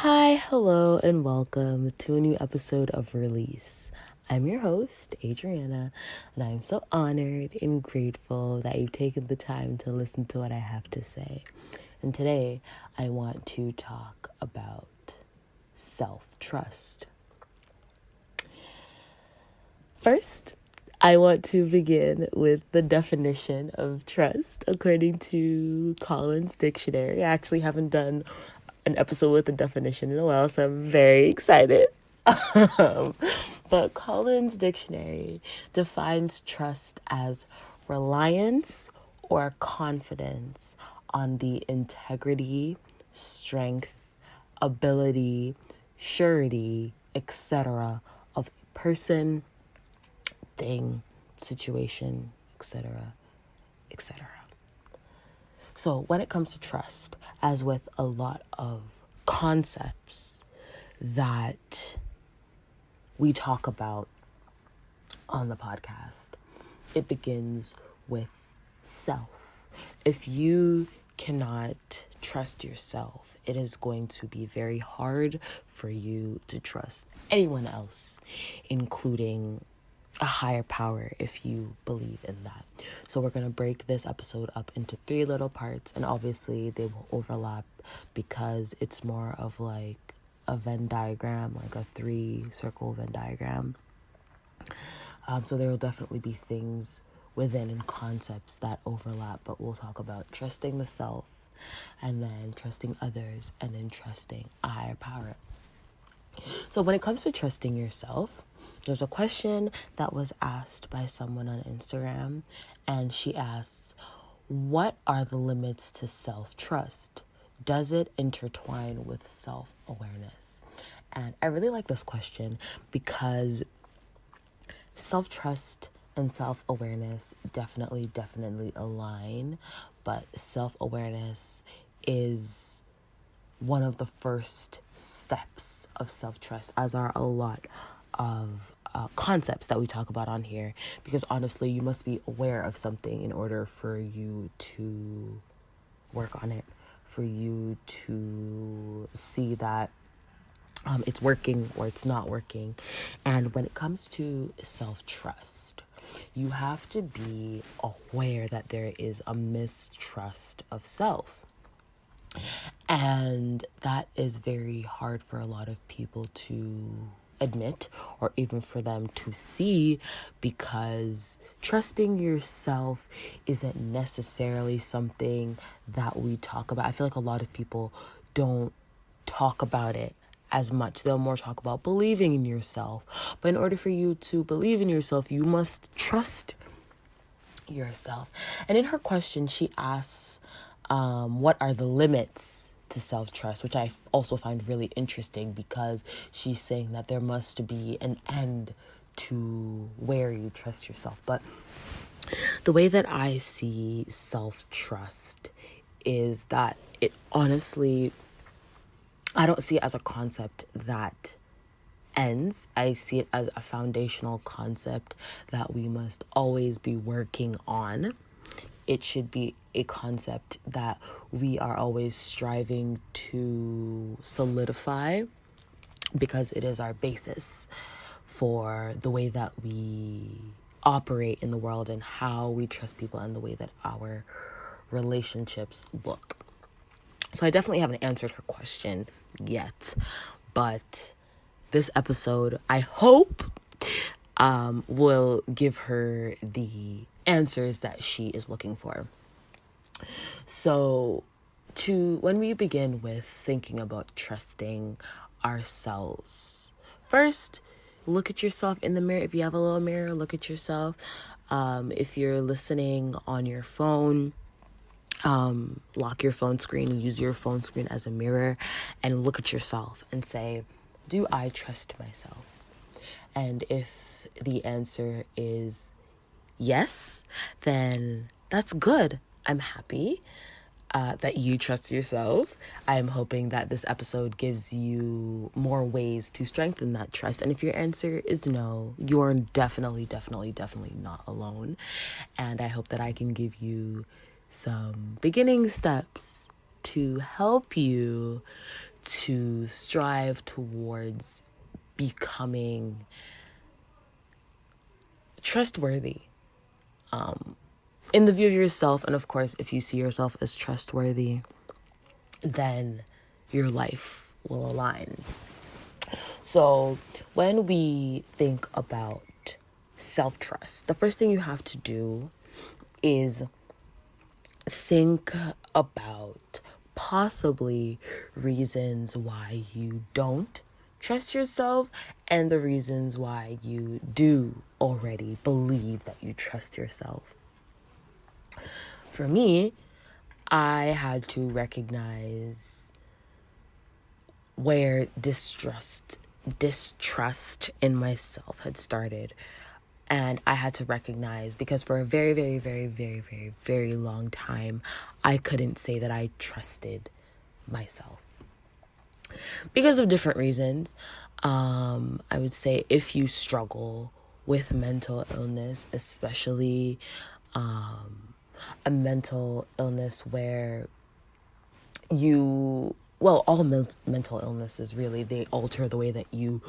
Hi, hello, and welcome to a new episode of Release. I'm your host, Adriana, and I'm so honored and grateful that you've taken the time to listen to what I have to say. And today, I want to talk about self-trust. First, I want to begin with the definition of trust according to Collins Dictionary. I actually haven't done an episode with a definition in a while, so I'm very excited. But Collins Dictionary defines trust as reliance or confidence on the integrity, strength, ability, surety, etc. of a person, thing, situation, etc., etc. So when it comes to trust, as with a lot of concepts that we talk about on the podcast, it begins with self. If you cannot trust yourself, it is going to be very hard for you to trust anyone else, including a higher power, if you believe in that. So we're going to break this episode up into 3 little parts, and obviously they will overlap because it's more of like a Venn diagram, like a 3-circle Venn diagram. So there will definitely be things within and concepts that overlap, but we'll talk about trusting the self, and then trusting others, and then trusting a higher power. So when it comes to trusting yourself, there's a question that was asked by someone on Instagram, and she asks, what are the limits to self-trust? Does it intertwine with self-awareness? And I really like this question because self-trust and self-awareness definitely align, but self-awareness is one of the first steps of self-trust, as are a lot of concepts that we talk about on here, because honestly, you must be aware of something in order for you to work on it, for you to see that it's working or it's not working. And when it comes to self-trust, you have to be aware that there is a mistrust of self. And that is very hard for a lot of people to admit, or even for them to see, because trusting yourself isn't necessarily something that we talk about. I feel like a lot of people don't talk about it as much. They'll more talk about believing in yourself. But in order for you to believe in yourself, you must trust yourself. And in her question, she asks, what are the limits to self-trust, which I also find really interesting, because she's saying that there must be an end to where you trust yourself. But the way that I see self-trust is that it honestly, I don't see it as a concept that ends. I see it as a foundational concept that we must always be working on. It should be a concept that we are always striving to solidify, because it is our basis for the way that we operate in the world and how we trust people and the way that our relationships look. So I definitely haven't answered her question yet, but this episode, I hope, will give her the answers that she is looking for. So when we begin with thinking about trusting ourselves, first, look at yourself in the mirror. If you have a little mirror, look at yourself. If you're listening on your phone, lock your phone screen and use your phone screen as a mirror, and look at yourself and say, do I trust myself? And if the answer is yes, then that's good. I'm happy that you trust yourself. I'm hoping that this episode gives you more ways to strengthen that trust. And if your answer is no, you're definitely not alone. And I hope that I can give you some beginning steps to help you to strive towards becoming trustworthy in the view of yourself. And of course, if you see yourself as trustworthy, then your life will align. So when we think about self-trust, the first thing you have to do is think about possibly reasons why you don't trust yourself and the reasons why you do already believe that you trust yourself. For me, I had to recognize where distrust in myself had started. And I had to recognize, because for a very, very, very, very, very, very long time, I couldn't say that I trusted myself. Because of different reasons. I would say if you struggle with mental illness, especially a mental illness where all mental illnesses really, they alter the way that you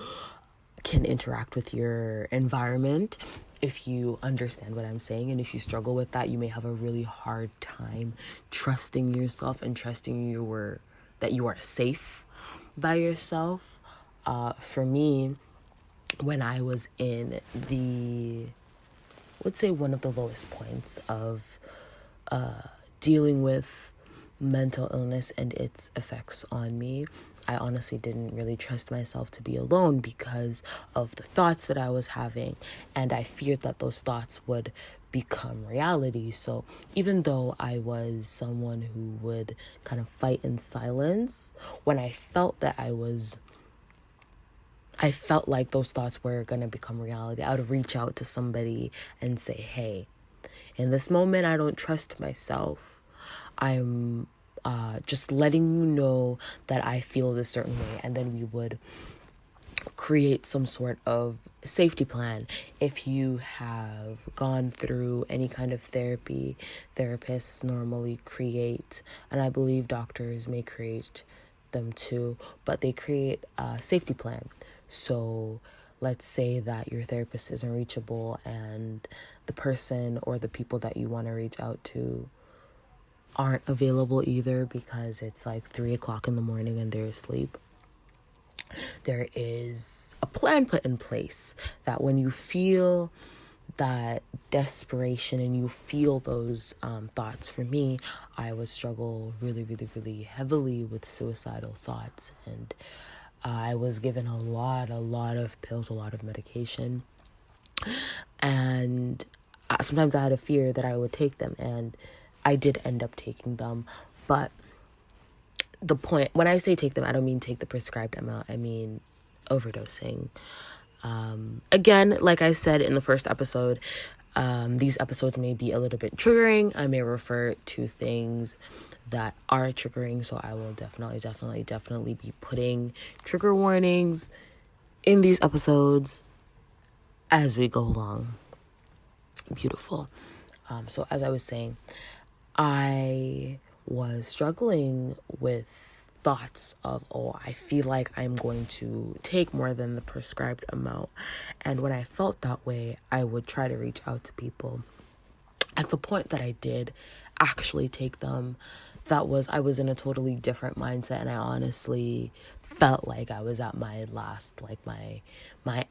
can interact with your environment. If you understand what I'm saying, and if you struggle with that, you may have a really hard time trusting yourself and trusting that you are safe by yourself. For me, when I was in one of the lowest points of dealing with mental illness and its effects on me, I honestly didn't really trust myself to be alone because of the thoughts that I was having, and I feared that those thoughts would become reality. So even though I was someone who would kind of fight in silence, when I felt like those thoughts were going to become reality, I would reach out to somebody and say, hey, in this moment, I don't trust myself. I'm just letting you know that I feel this certain way. And then we would create some sort of safety plan. If you have gone through any kind of therapy, therapists normally create, and I believe doctors may create them too, but they create a safety plan. So let's say that your therapist isn't reachable and the person or the people that you want to reach out to aren't available either because it's like 3:00 in the morning and they're asleep. There is a plan put in place that when you feel that desperation and you feel those thoughts. For me, I would struggle really, really, really heavily with suicidal thoughts, and I was given a lot of pills, a lot of medication, and sometimes I had a fear that I would take them, and I did end up taking them. But the point, when I say take them, I don't mean take the prescribed amount, I mean overdosing. Again, like I said in the first episode, these episodes may be a little bit triggering. I may refer to things that are triggering, so I will definitely be putting trigger warnings in these episodes as we go along. Beautiful. So as I was saying, I was struggling with thoughts of, I feel like I'm going to take more than the prescribed amount. And when I felt that way, I would try to reach out to people. At the point that I did actually take them, I was in a totally different mindset, and I honestly felt like I was at my last, like my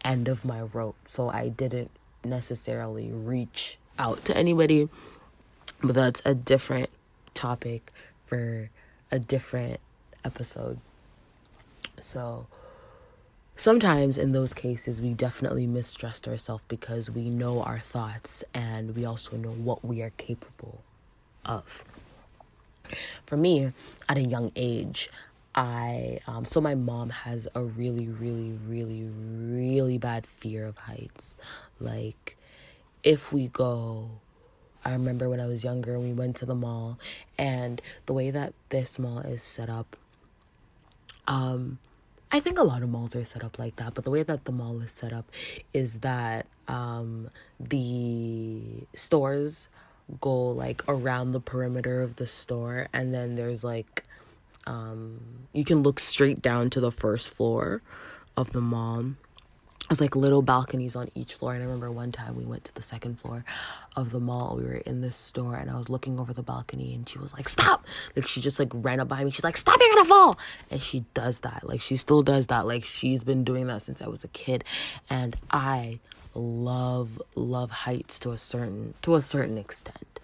end of my rope. So I didn't necessarily reach out to anybody, but that's a different topic for a different episode. So sometimes in those cases, we definitely mistrust ourselves because we know our thoughts and we also know what we are capable of. For me, at a young age, so my mom has a really, really, really, really bad fear of heights. Like, if we go, I remember when I was younger, we went to the mall, and the way that this mall is set up, I think a lot of malls are set up like that, but the way that the mall is set up is that the stores go like around the perimeter of the store, and then there's like you can look straight down to the first floor of the mall. It's like little balconies on each floor. And I remember one time we went to the second floor of the mall. We were in this store and I was looking over the balcony and she was like, stop. Like she just like ran up behind me. She's like, stop, you're gonna fall. And she does that. Like she still does that. Like she's been doing that since I was a kid. And I love heights to a certain extent.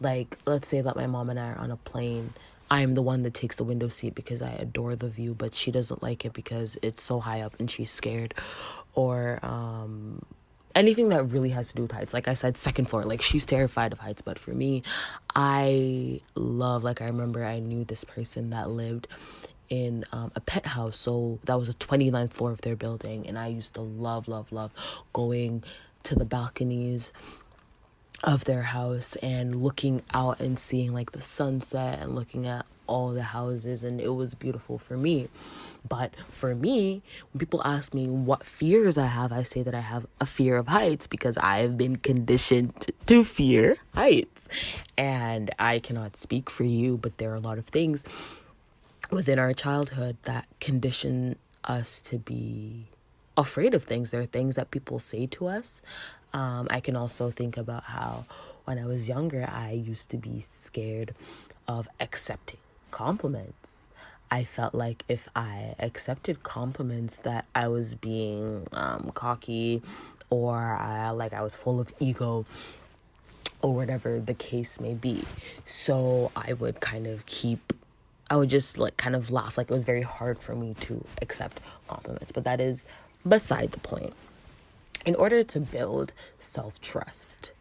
Like, let's say that my mom and I are on a plane. I am the one that takes the window seat because I adore the view, but she doesn't like it because it's so high up and she's scared. Or anything that really has to do with heights. Like I said, second floor. Like she's terrified of heights, but for me, I love, like I remember I knew this person that lived in a penthouse. So that was a 29th floor of their building. And I used to love going to the balconies of their house and looking out and seeing like the sunset and looking at all the houses, and it was beautiful for me. But for me, when people ask me what fears I have, I say that I have a fear of heights because I've been conditioned to fear heights. And I cannot speak for you, but there are a lot of things within our childhood that condition us to be afraid of things. There are things that people say to us. I can also think about how when I was younger, I used to be scared of accepting compliments. I felt like if I accepted compliments that I was being cocky, or I was full of ego, or whatever the case may be. So I would just kind of laugh. Like it was very hard for me to accept compliments. But that is beside the point. In order to build self-trust,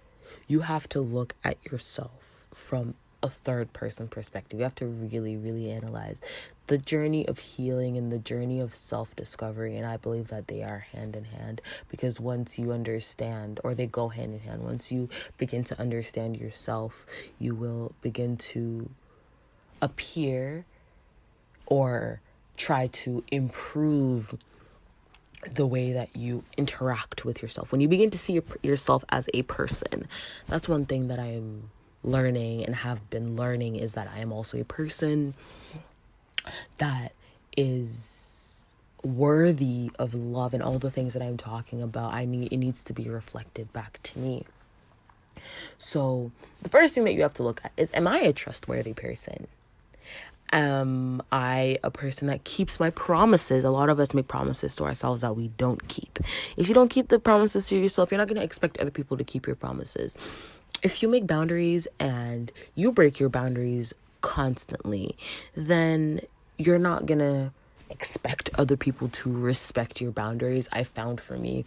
you have to look at yourself from a third person perspective. You have to really, really analyze the journey of healing and the journey of self-discovery. And I believe that they are hand in hand, because once you understand, or they go hand in hand, once you begin to understand yourself, you will begin to appear or try to improve the way that you interact with yourself. When you begin to see yourself as a person, that's one thing that I am learning and have been learning, is that I am also a person that is worthy of love, and all the things that I'm talking about, it needs to be reflected back to me. So the first thing that you have to look at is, am I a trustworthy person? Am I a person that keeps my promises? A lot of us make promises to ourselves that we don't keep. If you don't keep the promises to yourself, you're not going to expect other people to keep your promises. If you make boundaries and you break your boundaries constantly, then you're not going to expect other people to respect your boundaries. I found for me,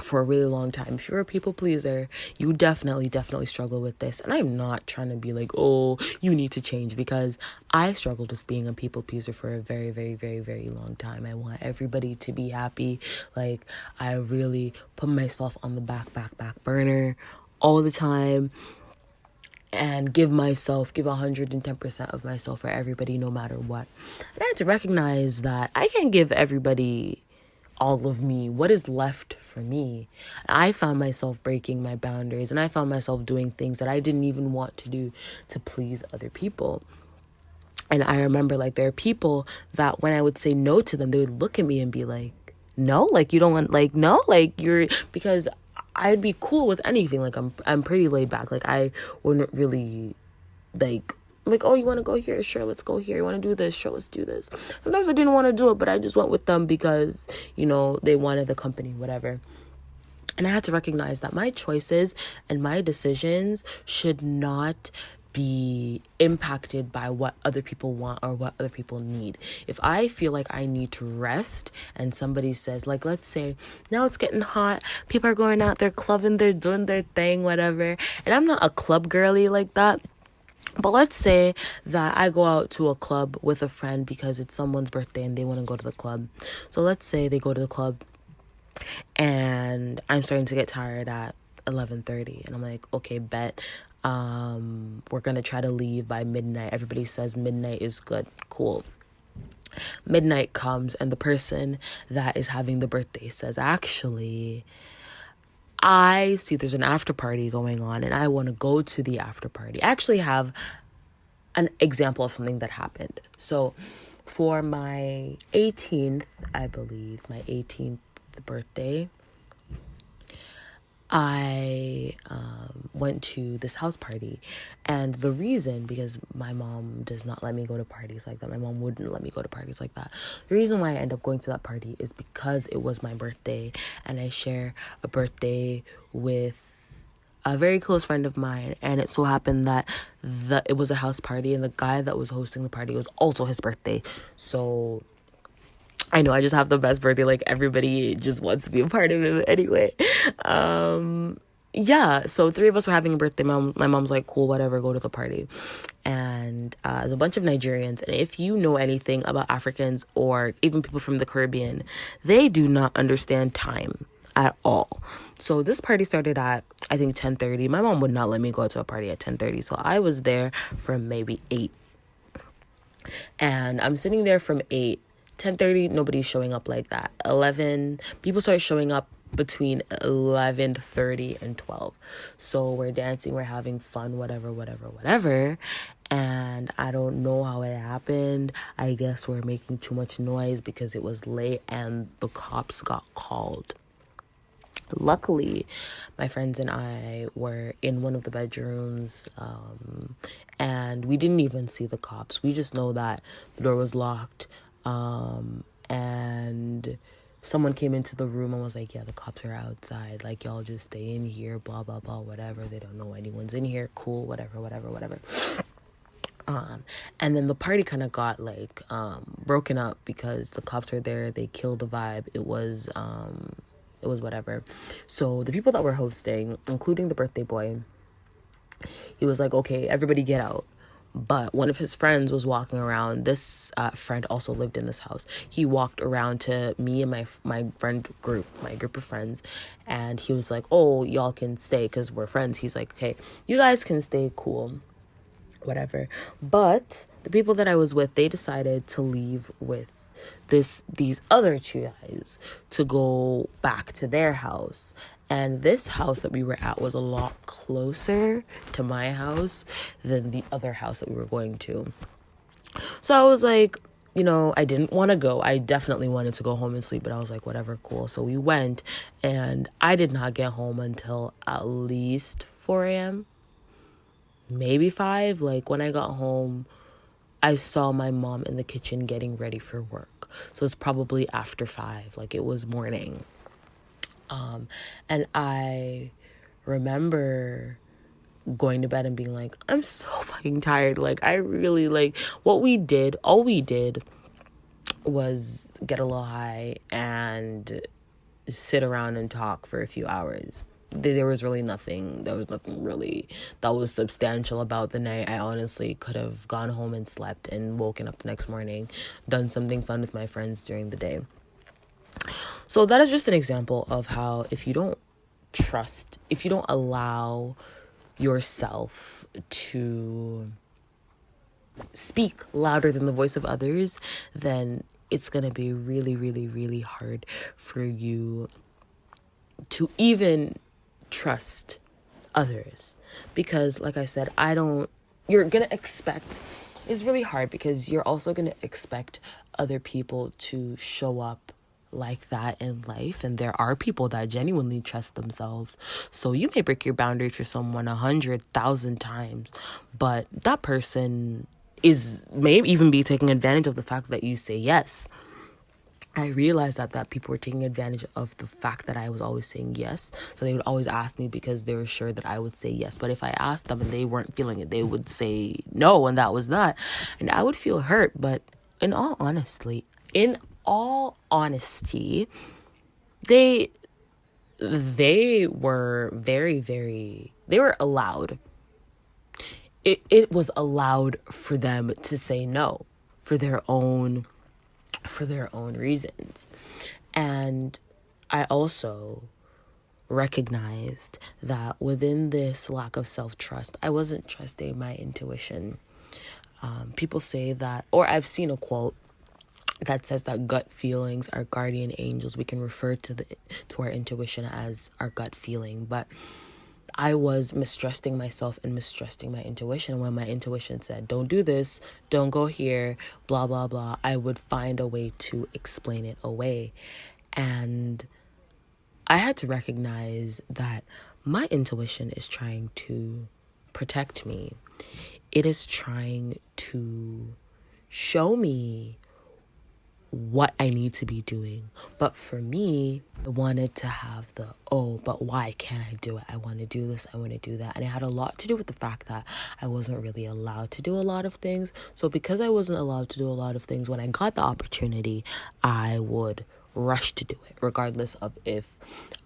for a really long time, if you're a people pleaser, you definitely struggle with this. And I'm not trying to be like, oh, you need to change, because I struggled with being a people pleaser for a very, very, very, very long time. I want everybody to be happy. Like, I really put myself on the back burner all the time, and give 110% of myself for everybody, no matter what. And I had to recognize that I can't give everybody all of me. What is left for me? I found myself breaking my boundaries, and I found myself doing things that I didn't even want to do to please other people. And I remember, like, there are people that when I would say no to them, they would look at me and be like, no, like, you don't want, like, no, like, you're, because I'd be cool with anything. Like, I'm pretty laid back. Like, I wouldn't really, like, oh, you want to go here? Sure, let's go here. You want to do this? Sure, let's do this. Sometimes I didn't want to do it, but I just went with them because, they wanted the company, whatever. And I had to recognize that my choices and my decisions should not be impacted by what other people want or what other people need. If I feel like I need to rest and somebody says, like, let's say now it's getting hot, people are going out, they're clubbing, they're doing their thing, whatever. And I'm not a club girly like that. But let's say that I go out to a club with a friend because it's someone's birthday and they want to go to the club. So let's say they go to the club and I'm starting to get tired at 11:30, and I'm like, okay, bet. We're going to try to leave by midnight. Everybody says midnight is good. Cool. Midnight comes and the person that is having the birthday says, actually, I see there's an after party going on and I want to go to the after party. I actually have an example of something that happened. So for my 18th, I believe, my 18th birthday, I went to this house party. And the reason, because my mom does not let me go to parties like that. My mom wouldn't let me go to parties like that. The reason why I end up going to that party is because it was my birthday. And I share a birthday with a very close friend of mine. And it so happened that it was a house party. And the guy that was hosting the party was also his birthday. So I know I just have the best birthday. Like, everybody just wants to be a part of it anyway. Yeah, so 3 of us were having a birthday. My mom's like, cool, whatever, go to the party. And there's a bunch of Nigerians. And if you know anything about Africans or even people from the Caribbean, they do not understand time at all. So this party started at, I think, 10:30. My mom would not let me go to a party at 10:30. So I was there from maybe 8. And I'm sitting there from 8. 10:30, nobody's showing up like that. 11, people start showing up between 11:30 and 12. So we're dancing, we're having fun, whatever. And I don't know how it happened. I guess we're making too much noise because it was late and the cops got called. Luckily, my friends and I were in one of the bedrooms, and we didn't even see the cops. We just know that the door was locked, and someone came into the room and was like, yeah, the cops are outside. Like, y'all just stay in here, blah, blah, blah, whatever. They don't know anyone's in here. Cool, whatever. And then the party kind of got like broken up because the cops are there. They killed the vibe. It was whatever. So the people that were hosting, including the birthday boy, he was like, okay, everybody get out. But one of his friends was walking around. This friend also lived in this house. He walked around to me and my group of friends, and he was like, oh, y'all can stay because we're friends. He's like, okay, you guys can stay, cool, whatever. But the people that I was with, they decided to leave with these other 2 guys to go back to their house. And this house that we were at was a lot closer to my house than the other house that we were going to. So I was like, I didn't want to go. I definitely wanted to go home and sleep, but I was like, whatever, cool. So we went, and I did not get home until at least 4 a.m., maybe 5. Like, when I got home, I saw my mom in the kitchen getting ready for work. So it's probably after 5, like it was morning. And I remember going to bed and being like, I'm so fucking tired. Like, I really, like, all we did was get a little high and sit around and talk for a few hours. There was nothing really that was substantial about the night. I honestly could have gone home and slept and woken up the next morning, done something fun with my friends during the day. So that is just an example of how if you don't allow yourself to speak louder than the voice of others, then it's going to be really, really, really hard for you to even trust others. Because, like I said, you're going to expect, it's really hard because you're also going to expect other people to show up like that in life, and there are people that genuinely trust themselves. So you may break your boundaries for someone 100,000 times, but that person may even be taking advantage of the fact that you say yes. I realized that people were taking advantage of the fact that I was always saying yes. So they would always ask me because they were sure that I would say yes. But if I asked them and they weren't feeling it, they would say no, and that was that. And I would feel hurt. But in all honesty, they were very, very, they were allowed. It was allowed for them to say no for their own reasons. And I also recognized that within this lack of self-trust, I wasn't trusting my intuition. People say that, or I've seen a quote that says that gut feelings are guardian angels. We can refer to our intuition as our gut feeling, but I was mistrusting myself and mistrusting my intuition. When my intuition said, don't do this, don't go here, blah, blah, blah, I would find a way to explain it away. And I had to recognize that my intuition is trying to protect me. It is trying to show me what I need to be doing. But for me, I wanted to have but why can't I do it? I want to do this, I want to do that. And it had a lot to do with the fact that I wasn't really allowed to do a lot of things. So because I wasn't allowed to do a lot of things, when I got the opportunity, I would rush to do it, regardless of if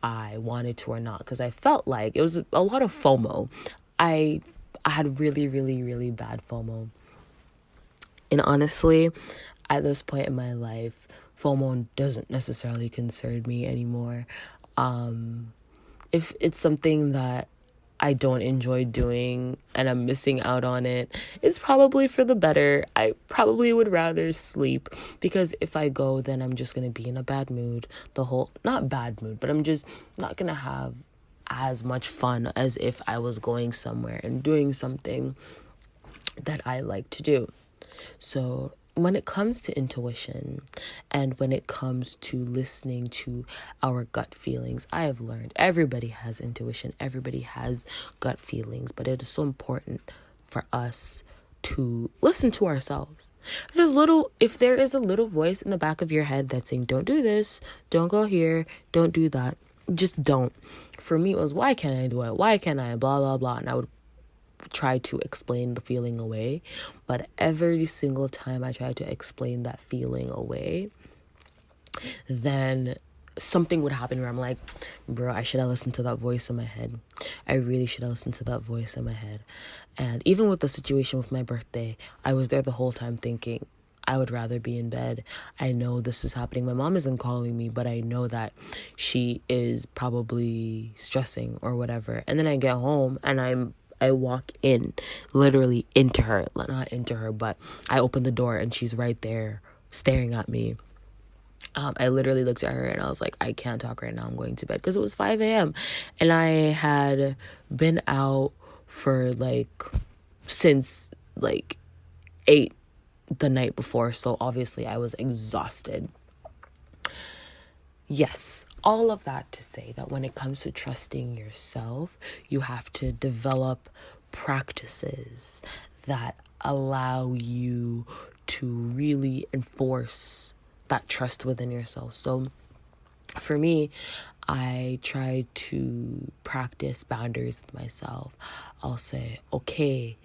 I wanted to or not. Because I felt like it was a lot of FOMO. I had really, really, really bad FOMO. And honestly, at this point in my life, FOMO doesn't necessarily concern me anymore. If it's something that I don't enjoy doing and I'm missing out on it, it's probably for the better. I probably would rather sleep, because if I go, then I'm just going to be in a bad mood. Not bad mood, but I'm just not going to have as much fun as if I was going somewhere and doing something that I like to do. So when it comes to intuition and when it comes to listening to our gut feelings, I have learned everybody has intuition, everybody has gut feelings, but it is so important for us to listen to ourselves. If there is a little voice in the back of your head that's saying, don't do this, don't go here, don't do that, just don't. For me, it was, why can't I do it? Why can't I? Blah, blah, blah. And I would try to explain the feeling away. But every single time I tried to explain that feeling away, then something would happen where I'm like, bro, I should have listened to that voice in my head. I really should have listened to that voice in my head. And even with the situation with my birthday, I was there the whole time thinking, I would rather be in bed. I know this is happening. My mom isn't calling me, but I know that she is probably stressing or whatever. And then I get home and I walk literally into her, not into her, but I open the door and she's right there staring at me. I literally looked at her and I was like, I can't talk right now. I'm going to bed, because it was 5 a.m. and I had been out for since 8 the night before. So obviously I was exhausted. Yes, all of that to say that when it comes to trusting yourself, you have to develop practices that allow you to really enforce that trust within yourself. So for me, I try to practice boundaries with myself. I'll say, okay,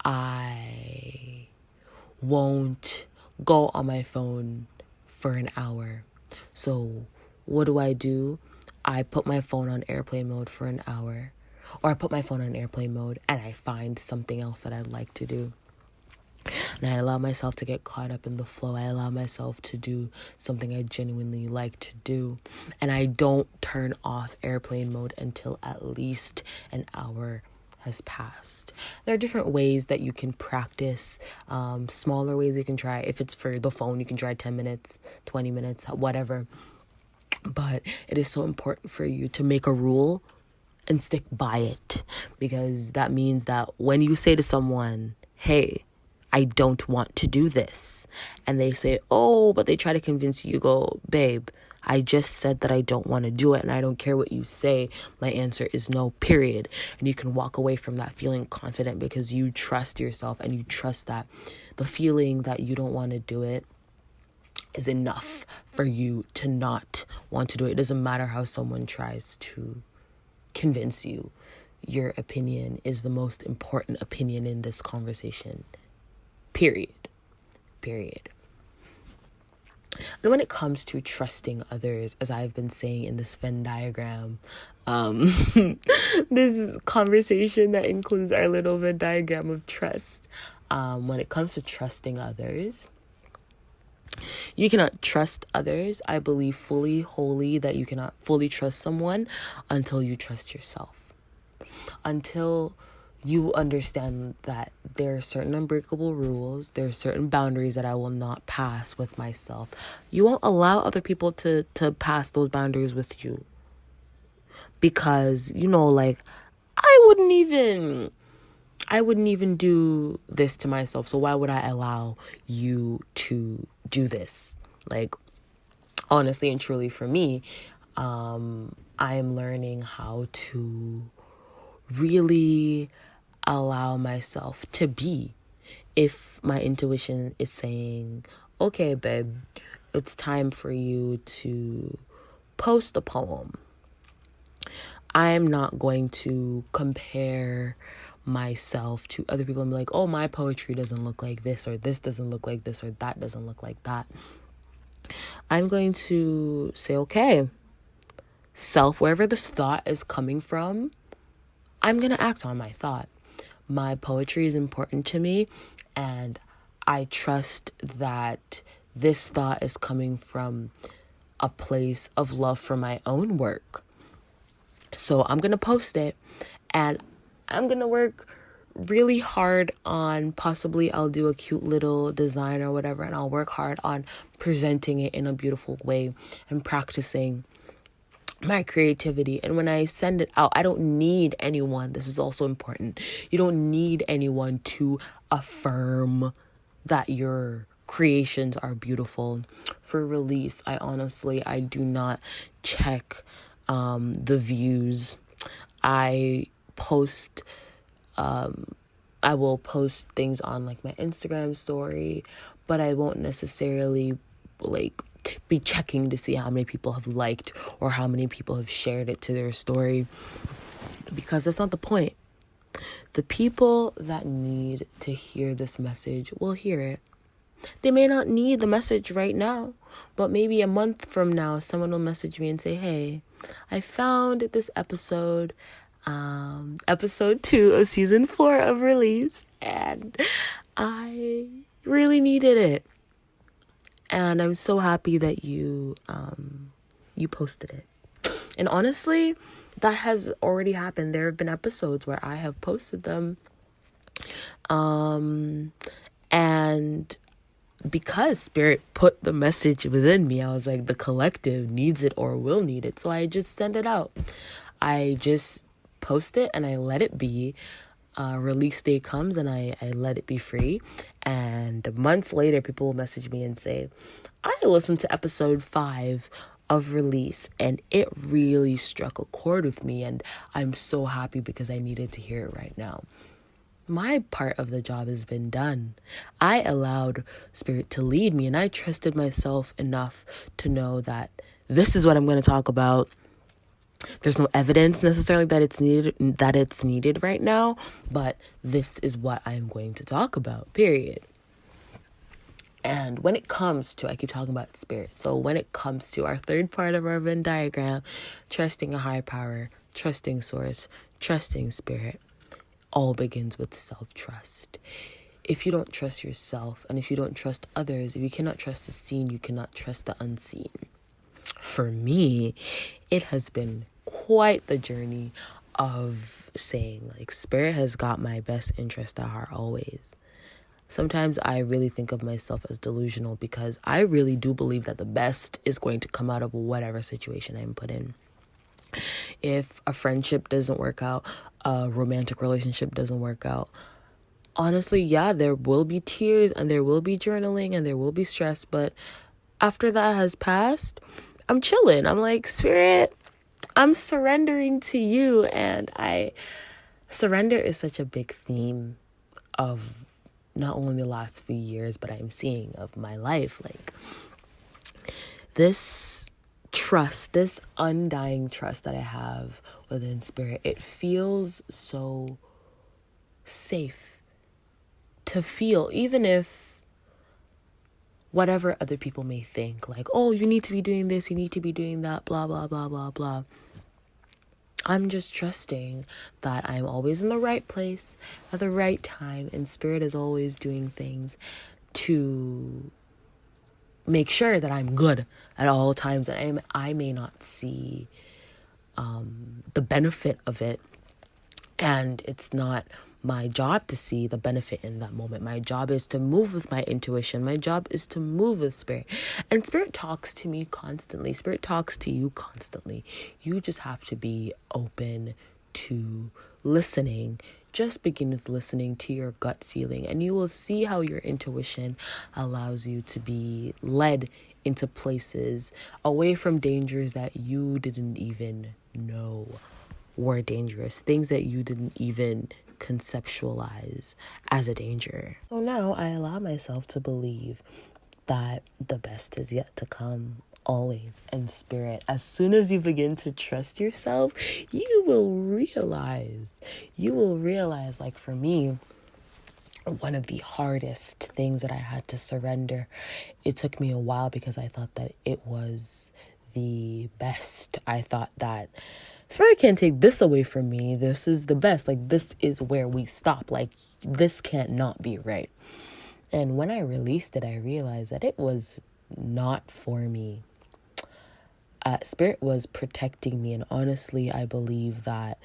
I won't go on my phone for an hour. So what do? I put my phone on airplane mode for an hour, or I put my phone on airplane mode and I find something else that I'd like to do. And I allow myself to get caught up in the flow. I allow myself to do something I genuinely like to do. And I don't turn off airplane mode until at least an hour has passed. There are different ways that you can practice, smaller ways you can try. If it's for the phone, you can try 10 minutes, 20 minutes, whatever. But it is so important for you to make a rule and stick by it, because that means that when you say to someone, hey, I don't want to do this, and they say, oh, but they try to convince you, you go, babe, I just said that I don't want to do it, and I don't care what you say. My answer is no, period. And you can walk away from that feeling confident, because you trust yourself and you trust that the feeling that you don't want to do it is enough for you to not want to do it. It doesn't matter how someone tries to convince you. Your opinion is the most important opinion in this conversation. Period. And when it comes to trusting others, as I've been saying in this Venn diagram, this conversation that includes our little Venn diagram of trust, when it comes to trusting others, you cannot trust others, I believe fully, wholly, that you cannot fully trust someone until you trust yourself. Until you understand that there are certain unbreakable rules, there are certain boundaries that I will not pass with myself. You won't allow other people to pass those boundaries with you. Because, I wouldn't even do this to myself. So why would I allow you to do this? Like, honestly and truly for me, I am learning how to really allow myself to be. If my intuition is saying, okay, babe, it's time for you to post a poem, I am not going to compare myself to other people and be like, oh, my poetry doesn't look like this, or this doesn't look like this, or that doesn't look like that. I'm going to say, okay, self, wherever this thought is coming from, I'm going to act on my thought. My poetry is important to me, and I trust that this thought is coming from a place of love for my own work. So I'm going to post it, and I'm going to work really hard on, possibly I'll do a cute little design or whatever, and I'll work hard on presenting it in a beautiful way and practicing my creativity. And when I send it out, I don't need anyone. This is also important. You don't need anyone to affirm that your creations are beautiful. For release, I do not check the views. I will post things on like my Instagram story, but I won't necessarily be checking to see how many people have liked or how many people have shared it to their story, because that's not the point. The people that need to hear this message will hear it. They may not need the message right now, but maybe a month from now, someone will message me and say, hey, I found this episode 2 of season 4 of Release, and I really needed it. And I'm so happy that you posted it. And honestly, that has already happened. There have been episodes where I have posted them. And because Spirit put the message within me, I was like, the collective needs it or will need it. So I just send it out. I just post it and I let it be. Release day comes and I let it be free. And months later, people will message me and say, I listened to episode 5 of Release and it really struck a chord with me, and I'm so happy because I needed to hear it right now. My part of the job has been done. I allowed Spirit to lead me, and I trusted myself enough to know that this is what I'm going to talk about. There's no evidence necessarily that it's needed right now, but this is what I'm going to talk about, period. And when it comes to, I keep talking about Spirit. So when it comes to our third part of our Venn diagram, trusting a higher power, trusting source, trusting Spirit, all begins with self-trust. If you don't trust yourself, and if you don't trust others, if you cannot trust the seen, you cannot trust the unseen. For me, it has been quite the journey of saying, like, Spirit has got my best interest at heart always. Sometimes I really think of myself as delusional because I really do believe that the best is going to come out of whatever situation I'm put in. If a friendship doesn't work out, a romantic relationship doesn't work out, honestly, yeah, there will be tears and there will be journaling and there will be stress. But after that has passed, I'm chilling. I'm like, Spirit, I'm surrendering to you. And surrender is such a big theme of not only the last few years, but I'm seeing of my life. Like, this trust, this undying trust that I have within Spirit, it feels so safe to feel, even if whatever other people may think, like, oh, you need to be doing this, you need to be doing that, blah, blah, blah, blah, blah. I'm just trusting that I'm always in the right place at the right time, and Spirit is always doing things to make sure that I'm good at all times, and I may not see the benefit of it, and it's not my job to see the benefit in that moment. My job is to move with my intuition. My job is to move with Spirit. And Spirit talks to me constantly. Spirit talks to you constantly. You just have to be open to listening, just begin with listening to your gut feeling, and you will see how your intuition allows you to be led into places away from dangers that you didn't even know were dangerous, things that you didn't even conceptualize as a danger. So now I allow myself to believe that the best is yet to come, always, in spirit. As soon as you begin to trust yourself, you will realize, like for me, one of the hardest things that I had to surrender, it took me a while because I thought that it was the best. I thought that spirit can't take this away from me. This is the best. Like, this is where we stop. Like, this can't not be right. And when I released it, I realized that it was not for me. Spirit was protecting me. And honestly, I believe that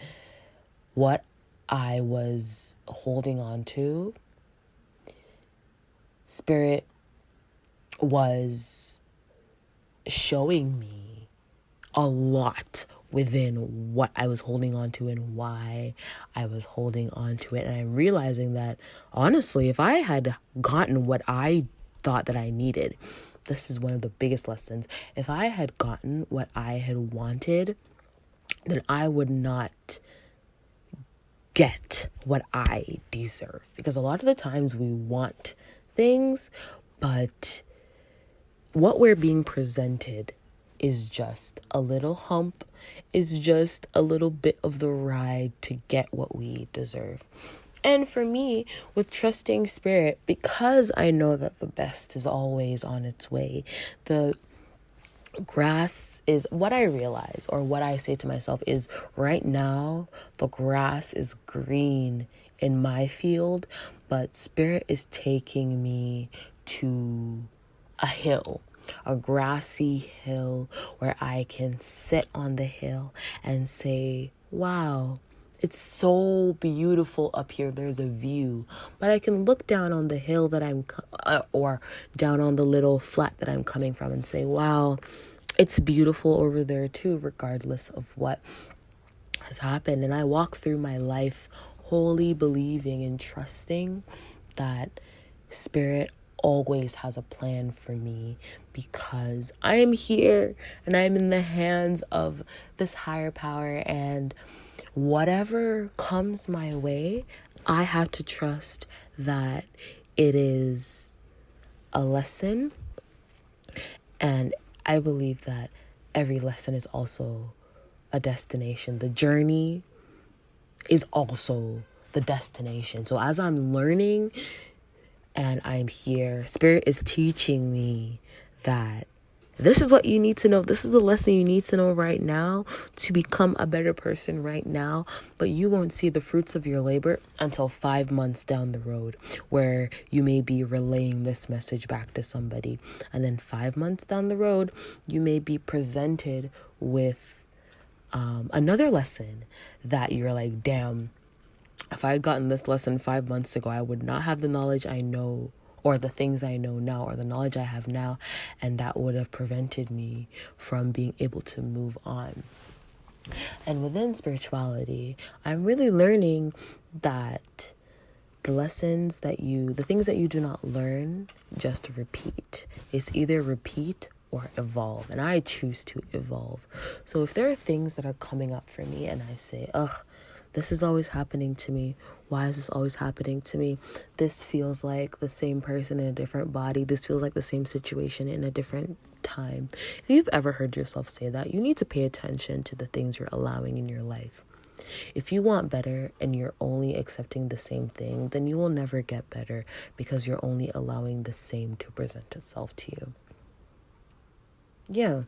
what I was holding on to, Spirit was showing me a lot within what I was holding on to and why I was holding on to it. And I'm realizing that, honestly, if I had gotten what I thought that I needed, this is one of the biggest lessons. If I had gotten what I had wanted, then I would not get what I deserve. Because a lot of the times we want things, but what we're being presented is just a little hump, is just a little bit of the ride to get what we deserve. And for me, with trusting spirit, because I know that the best is always on its way, the grass is what I realize, or what I say to myself is, right now, the grass is green in my field, but spirit is taking me to a hill, a grassy hill where I can sit on the hill and say, wow, it's so beautiful up here. There's a view, but I can look down on the hill that or down on the little flat that I'm coming from and say, wow, it's beautiful over there too, regardless of what has happened. And I walk through my life wholly believing and trusting that spirit always has a plan for me, because I am here and I'm in the hands of this higher power, and whatever comes my way, I have to trust that it is a lesson. And I believe that every lesson is also a destination. The journey is also the destination. So as I'm learning and I'm here, spirit is teaching me that this is what you need to know. This is the lesson you need to know right now to become a better person right now. But you won't see the fruits of your labor until 5 months down the road, where you may be relaying this message back to somebody. And then 5 months down the road, you may be presented with another lesson that you're like, damn, if I had gotten this lesson 5 months ago, I would not have the knowledge I know, or the things I know now, or the knowledge I have now, and that would have prevented me from being able to move on. And within spirituality, I'm really learning that the things that you do not learn, just repeat. It's either repeat or evolve, and I choose to evolve. So if there are things that are coming up for me and I say, ugh, this is always happening to me. Why is this always happening to me? This feels like the same person in a different body. This feels like the same situation in a different time. If you've ever heard yourself say that, you need to pay attention to the things you're allowing in your life. If you want better and you're only accepting the same thing, then you will never get better, because you're only allowing the same to present itself to you. Yeah.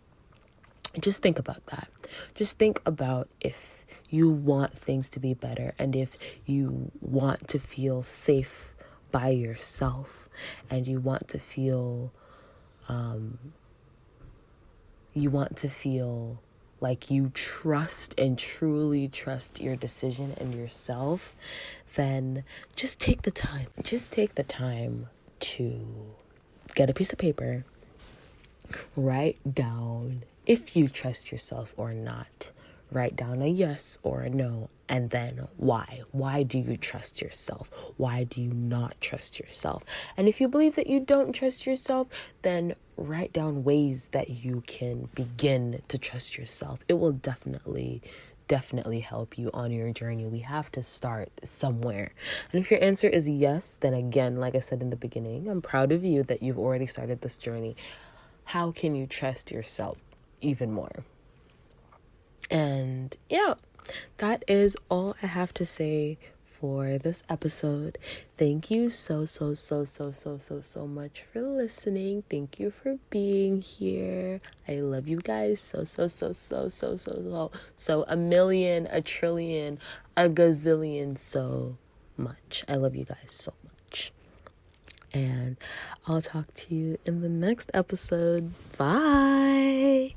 Just think about that. Just think about if you want things to be better, and if you want to feel safe by yourself, and you want to feel like you trust and truly trust your decision and yourself, then just take the time. Just take the time to get a piece of paper, write down if you trust yourself or not. Write down a yes or a no, and then why. Why do you trust yourself? Why do you not trust yourself? And if you believe that you don't trust yourself, then write down ways that you can begin to trust yourself. It will definitely help you on your journey. We have to start somewhere. And if your answer is yes, then again, like I said in the beginning, I'm proud of you that you've already started this journey. How can you trust yourself even more? And yeah, that is all I have to say for this episode. Thank you so much for listening. Thank you for being here. I love you guys so a million, a trillion, a gazillion so much. I love you guys so much. And I'll talk to you in the next episode. Bye.